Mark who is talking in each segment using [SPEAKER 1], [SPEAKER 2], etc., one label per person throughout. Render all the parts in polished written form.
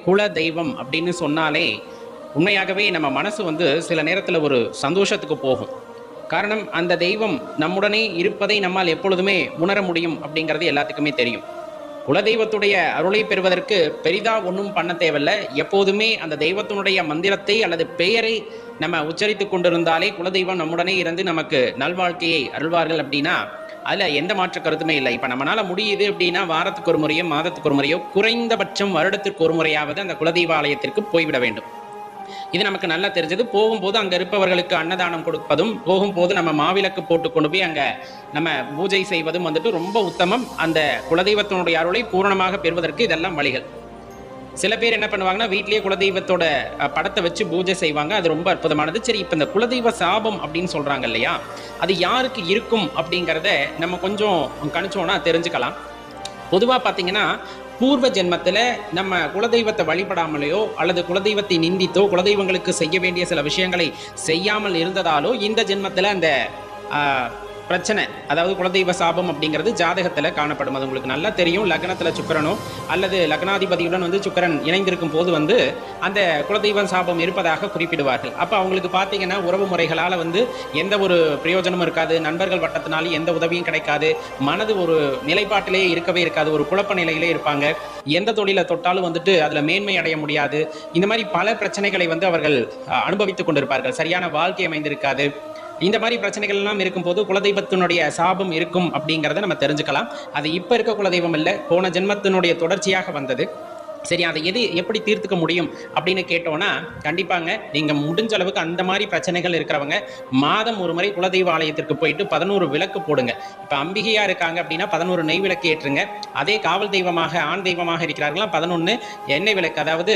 [SPEAKER 1] குல தெய்வம் அப்படின்னு சொன்னாலே உண்மையாகவே நம்ம மனசு சில நேரத்தில் ஒரு சந்தோஷத்துக்கு போகும். காரணம், அந்த தெய்வம் நம்முடனே இருப்பதை நம்மால் எப்பொழுதுமே உணர முடியும் அப்படிங்கிறது எல்லாத்துக்குமே தெரியும். குலதெய்வத்துடைய அருளை பெறுவதற்கு பெரிதா ஒன்றும் பண்ண தேவையில்ல. எப்போதுமே அந்த தெய்வத்தினுடைய மந்திரத்தை அல்லது பெயரை நம்ம உச்சரித்து கொண்டிருந்தாலே குலதெய்வம் நம்முடனே இருந்து நமக்கு நல்வாழ்க்கையை அருள்வார்கள் அப்படின்னா அதில் எந்த மாற்று கருத்துமே இல்லை. இப்போ நம்மளால முடியுது அப்படின்னா வாரத்துக்கு ஒரு முறையோ மாதத்துக்கு ஒரு முறையோ குறைந்தபட்சம் வருடத்திற்கு ஒரு முறையாவது அந்த குலதெய்வ ஆலயத்திற்கு போய்விட வேண்டும். இது நமக்கு நல்லா தெரிஞ்சது. போகும்போது அங்கே இருப்பவர்களுக்கு அன்னதானம் கொடுப்பதும், போகும்போது நம்ம மாவிளக்கு போட்டு கொண்டு போய் அங்கே நம்ம பூஜை செய்வதும் ரொம்ப உத்தமம். அந்த குலதெய்வத்தினுடைய அருளை பூரணமாக பெறுவதற்கு இதெல்லாம் வழிகள். சில பேர் என்ன பண்ணுவாங்கன்னா, வீட்லேயே குலதெய்வத்தோட படத்தை வச்சு பூஜை செய்வாங்க. அது ரொம்ப அற்புதமானது. சரி, இப்போ இந்த குலதெய்வ சாபம் அப்படின்னு சொல்றாங்க இல்லையா, அது யாருக்கு இருக்கும் அப்படிங்கிறத நம்ம கொஞ்சம் கணிச்சோன்னா தெரிஞ்சுக்கலாம். பொதுவாக பார்த்தீங்கன்னா, பூர்வ ஜென்மத்தில் நம்ம குலதெய்வத்தை வழிபடாமலையோ அல்லது குலதெய்வத்தை நிந்தித்தோ குலதெய்வங்களுக்கு செய்ய வேண்டிய சில விஷயங்களை செய்யாமல் இருந்ததாலோ இந்த ஜென்மத்தில் அந்த பிரச்சனை, அதாவது குலதெய்வ சாபம் அப்படிங்கிறது ஜாதகத்தில் காணப்படும். அது உங்களுக்கு நல்லா தெரியும். லக்னத்தில் சுக்கிரனோ அல்லது லக்னாதிபதியுடன் சுக்கிரன் இணைந்திருக்கும் போது அந்த குலதெய்வ சாபம் இருப்பதாக குறிப்பிடுவார்கள். அப்போ அவங்களுக்கு பார்த்தீங்கன்னா உறவு முறைகளால் எந்த ஒரு பிரயோஜனமும் இருக்காது, நண்பர்கள் வட்டத்தினாலும் எந்த உதவியும் கிடைக்காது, மனது ஒரு நிலைப்பாட்டிலே இருக்கவே இருக்காது, ஒரு குழப்ப நிலையிலே இருப்பாங்க, எந்த தொழிலை தொட்டாலும் அதில் மேன்மை அடைய முடியாது. இந்த மாதிரி பல பிரச்சனைகளை அவர்கள் அனுபவித்துக் கொண்டிருப்பார்கள். சரியான வாழ்க்கை அமைந்திருக்காது. இந்த மாதிரி பிரச்சனைகள் எல்லாம் இருக்கும்போது குலதெய்வத்தினுடைய சாபம் இருக்கும் அப்படிங்கிறத நம்ம தெரிஞ்சுக்கலாம். அது இப்போ இருக்க குலதெய்வம் இல்லை, போன ஜென்மத்தினுடைய தொடர்ச்சியாக வந்தது. சரி, அதை எப்படி தீர்த்துக்க முடியும் அப்படின்னு கேட்டோன்னா, கண்டிப்பாங்க நீங்கள் முடிஞ்ச அளவுக்கு அந்த மாதிரி பிரச்சனைகள் இருக்கிறவங்க மாதம் ஒரு முறை குலதெய்வ ஆலயத்திற்கு போயிட்டு 11 விளக்கு போடுங்க. இப்போ அம்பிகையா இருக்காங்க அப்படின்னா 11 நெய் விளக்கு ஏற்றுங்க. அதே காவல் தெய்வமாக ஆண் தெய்வமாக இருக்கிறார்களா 11 எண்ணெய் விளக்கு, அதாவது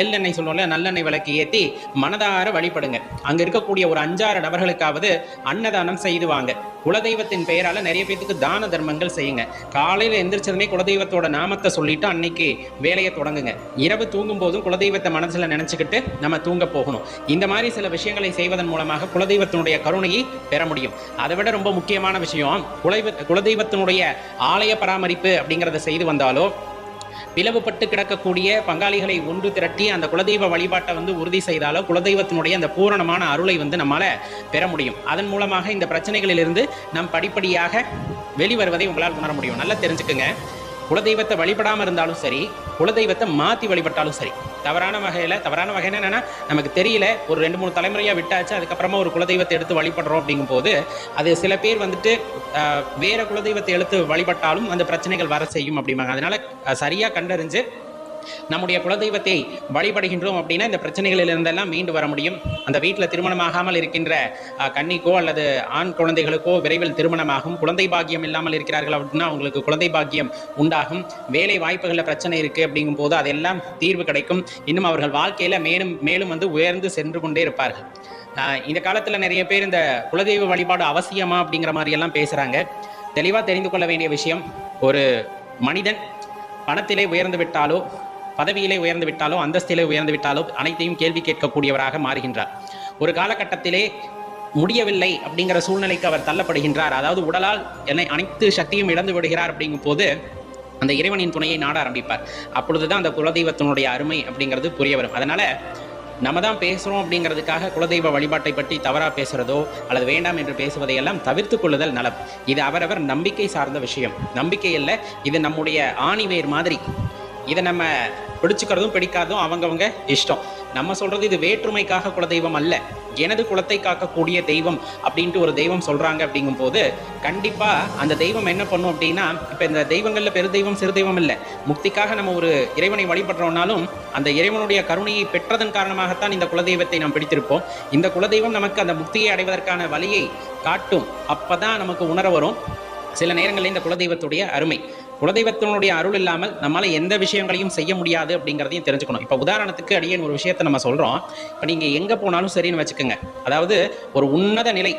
[SPEAKER 1] எள்ளெண்ணெய் சொல்லுவோம்ல, நல்லெண்ணெய் விளக்கு ஏற்றி மனதார வழிபடுங்க. அங்கே இருக்கக்கூடிய ஒரு 5-6 நபர்களுக்காவது அன்னதானம் செய்து வாங்க. குலதெய்வத்தின் பெயரால் நிறைய பேருக்கு தான தர்மங்கள் செய்யுங்க. காலையில் எந்திரிச்சதுமே குலதெய்வத்தோட நாமத்தை சொல்லிட்டு அன்னைக்கு வேலையை தொடங்குங்க. இரவு தூங்கும் போதும் குலதெய்வத்தை மனசில் நினைச்சுக்கிட்டு நம்ம தூங்க போகணும். இந்த மாதிரி சில விஷயங்களை செய்வதன் மூலமாக குலதெய்வத்தினுடைய கருணையை பெற முடியும். அதை விட ரொம்ப முக்கியமான விஷயம், குலதெய்வத்தினுடைய ஆலய பராமரிப்பு அப்படிங்கிறத செய்து வந்தாலோ, பிளவுபட்டு கிடக்கக்கூடிய பங்காளிகளை ஒன்று திரட்டி அந்த குலதெய்வ வழிபாட்டை உறுதி செய்தாலோ குலதெய்வத்தினுடைய அந்த பூரணமான அருளை நம்மால பெற முடியும். அதன் மூலமாக இந்த பிரச்சனைகளிலிருந்து நாம் படிப்படியாக வெளிவருவதை உங்களால் உணர முடியும். நல்லா தெரிஞ்சுக்குங்க, குலதெய்வத்தை வழிபடாமல் இருந்தாலும் சரி, குலதெய்வத்தை மாற்றி வழிபட்டாலும் சரி, தவறான வகையில் என்னன்னா, நமக்கு தெரியல, ஒரு 2-3 தலைமுறையாக விட்டாச்சு, அதுக்கப்புறமா ஒரு குலதெய்வத்தை எடுத்து வழிபடுறோம் அப்படிங்கும் போது அது சில பேர் வேற குலதெய்வத்தை எடுத்து வழிபட்டாலும் அந்த பிரச்சனைகள் வர செய்யும் அப்படிம்பாங்க. அதனால சரியாக கண்டறிஞ்சு நம்முடைய குலதெய்வத்தை வழிபடுகின்றோம் அப்படின்னா இந்த பிரச்சனைகளில் இருந்தெல்லாம் மீண்டு வர முடியும். அந்த வீட்டில் திருமணமாகாமல் இருக்கின்ற கன்னிக்கோ அல்லது ஆண் குழந்தைகளுக்கோ விரைவில் திருமணமாகும். குழந்தை பாக்கியம் இல்லாமல் இருக்கிறார்கள் அப்படின்னா அவங்களுக்கு குழந்தை பாக்கியம் உண்டாகும். வேலை வாய்ப்புகளில் பிரச்சனை இருக்குது அப்படிங்கும் போது அதெல்லாம் தீர்வு கிடைக்கும். இன்னும் அவர்கள் வாழ்க்கையில் மேலும் மேலும் உயர்ந்து சென்று கொண்டே இருப்பார்கள். இந்த காலத்தில் நிறைய பேர் இந்த குலதெய்வ வழிபாடு அவசியமா அப்படிங்கிற மாதிரி எல்லாம் பேசுகிறாங்க. தெளிவாக தெரிந்து கொள்ள வேண்டிய விஷயம், ஒரு மனிதன் பணத்திலே உயர்ந்து விட்டாலோ, பதவியிலே உயர்ந்து விட்டாலோ, அந்தஸ்திலே உயர்ந்து விட்டாலோ அனைத்தையும் கேள்வி கேட்கக்கூடியவராக மாறுகின்றார். ஒரு காலகட்டத்திலே முடியவில்லை அப்படிங்கிற சூழ்நிலைக்கு அவர் தள்ளப்படுகின்றார். அதாவது உடலால் அனைத்து சக்தியும் இழந்து விடுகிறார். அப்படிங்கும் போது அந்த இறைவனின் துணையை நாட ஆரம்பிப்பார். அப்பொழுதுதான் அந்த குலதெய்வத்தினுடைய அருமை அப்படிங்கிறது புரிய வரும். அதனால நம்ம தான் பேசுகிறோம் அப்படிங்கிறதுக்காக குலதெய்வ வழிபாட்டை பற்றி தவறாக பேசுகிறதோ அல்லது வேண்டாம் என்று பேசுவதையெல்லாம் தவிர்த்து கொள்ளுதல் நலம். இது அவரவர் நம்பிக்கை சார்ந்த விஷயம். நம்பிக்கை இல்லை, இது நம்முடைய ஆணிவேர் மாதிரி. இதை நம்ம பிடிச்சுக்கிறதும் பிடிக்காதும் அவங்கவங்க இஷ்டம். நம்ம சொல்கிறது இது வேற்றுமைக்காக குலதெய்வம் அல்ல, எனது குலத்தை காக்கக்கூடிய தெய்வம் அப்படின்ட்டு ஒரு தெய்வம் சொல்கிறாங்க. அப்படிங்கும் போது கண்டிப்பாக அந்த தெய்வம் என்ன பண்ணும் அப்படின்னா, இப்போ இந்த தெய்வங்களில் பெரு தெய்வம் சிறு தெய்வம் இல்லை, முக்திக்காக நம்ம ஒரு இறைவனை வழிபடுறோம்னாலும் அந்த இறைவனுடைய கருணையை பெற்றதன் காரணமாகத்தான் இந்த குலதெய்வத்தை நாம் பிடித்திருப்போம். இந்த குலதெய்வம் நமக்கு அந்த முக்தியை அடைவதற்கான வழியை காட்டும். அப்போ தான் நமக்கு உணர வரும் சில நேரங்களில் இந்த குலதெய்வத்துடைய அருமை. குலதெய்வத்தினுடைய அருள் இல்லாமல் நம்மளால் எந்த விஷயங்களையும் செய்ய முடியாது அப்படிங்கிறதையும் தெரிஞ்சுக்கணும். இப்போ உதாரணத்துக்கு அடியேன் ஒரு விஷயத்தை நம்ம சொல்கிறோம். இப்போ நீங்கள் எங்கே போனாலும் சரின்னு வச்சுக்கோங்க, அதாவது ஒரு உன்னத நிலை,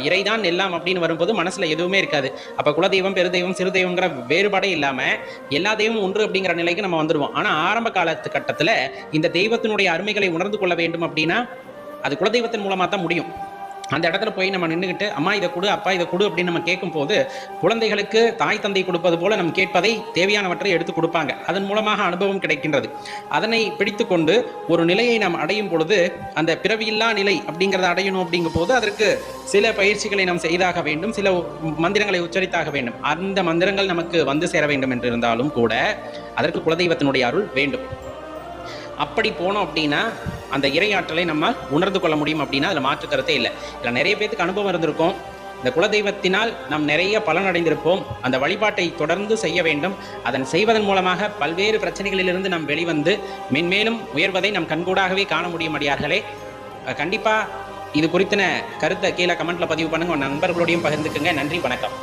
[SPEAKER 1] இறைதான் எல்லாம் அப்படின்னு வரும்போது மனசில் எதுவுமே இருக்காது. அப்போ குலதெய்வம் பெருதெய்வம் சிறு தெய்வங்கிற வேறுபாடே இல்லாமல் எல்லா தெய்வமும் ஒன்று அப்படிங்கிற நிலைக்கு நம்ம வந்துடுவோம். ஆனால் ஆரம்ப காலகட்டத்தில் இந்த தெய்வத்தினுடைய அருமைகளை உணர்ந்து கொள்ள வேண்டும் அப்படின்னா அது குலதெய்வத்தின் மூலமாக தான் முடியும். அந்த இடத்துல போய் நம்ம நின்றுக்கிட்டு அம்மா இதை கொடு, அப்பா இதை கொடு அப்படின்னு நம்ம கேட்கும்போது குழந்தைகளுக்கு தாய் தந்தை கொடுப்பது போல நம்ம கேட்பதை தேவையானவற்றை எடுத்து கொடுப்பாங்க. அதன் மூலமாக அனுபவம் கிடைக்கின்றது. அதனை பிடித்து கொண்டு ஒரு நிலையை நாம் அடையும் பொழுது அந்த பிறவியில்லா நிலை அப்படிங்கிறத அடையணும் அப்படிங்கும் போது அதற்கு சில பயிற்சிகளை நாம் செய்தாக வேண்டும், சில மந்திரங்களை உச்சரித்தாக வேண்டும். அந்த மந்திரங்கள் நமக்கு வந்து சேர வேண்டும் என்று இருந்தாலும் கூட அதற்கு குலதெய்வத்தினுடைய அருள் வேண்டும். அப்படி போனோம் அப்படின்னா அந்த இறையாற்றலை நம்ம உணர்ந்து கொள்ள முடியும் அப்படின்னா அதில் மாற்று கருத்தே இல்லை. இதில் நிறைய பேருக்கு அனுபவம் இருந்திருக்கும். இந்த குலதெய்வத்தினால் நாம் நிறைய பலன் அடைந்திருப்போம். அந்த வழிபாட்டை தொடர்ந்து செய்ய வேண்டும். அதன் செய்வதன் மூலமாக பல்வேறு பிரச்சனைகளிலிருந்து நாம் வெளிவந்து மென்மேலும் உயர்வதை நம் கண்கூடாகவே காண முடியும். அடியார்களே, கண்டிப்பாக இது குறித்தன கருத்தை கீழே கமெண்ட்ல பதிவு பண்ணுங்க. உங்கள் நண்பர்களோடையும் பகிர்ந்துக்குங்க. நன்றி, வணக்கம்.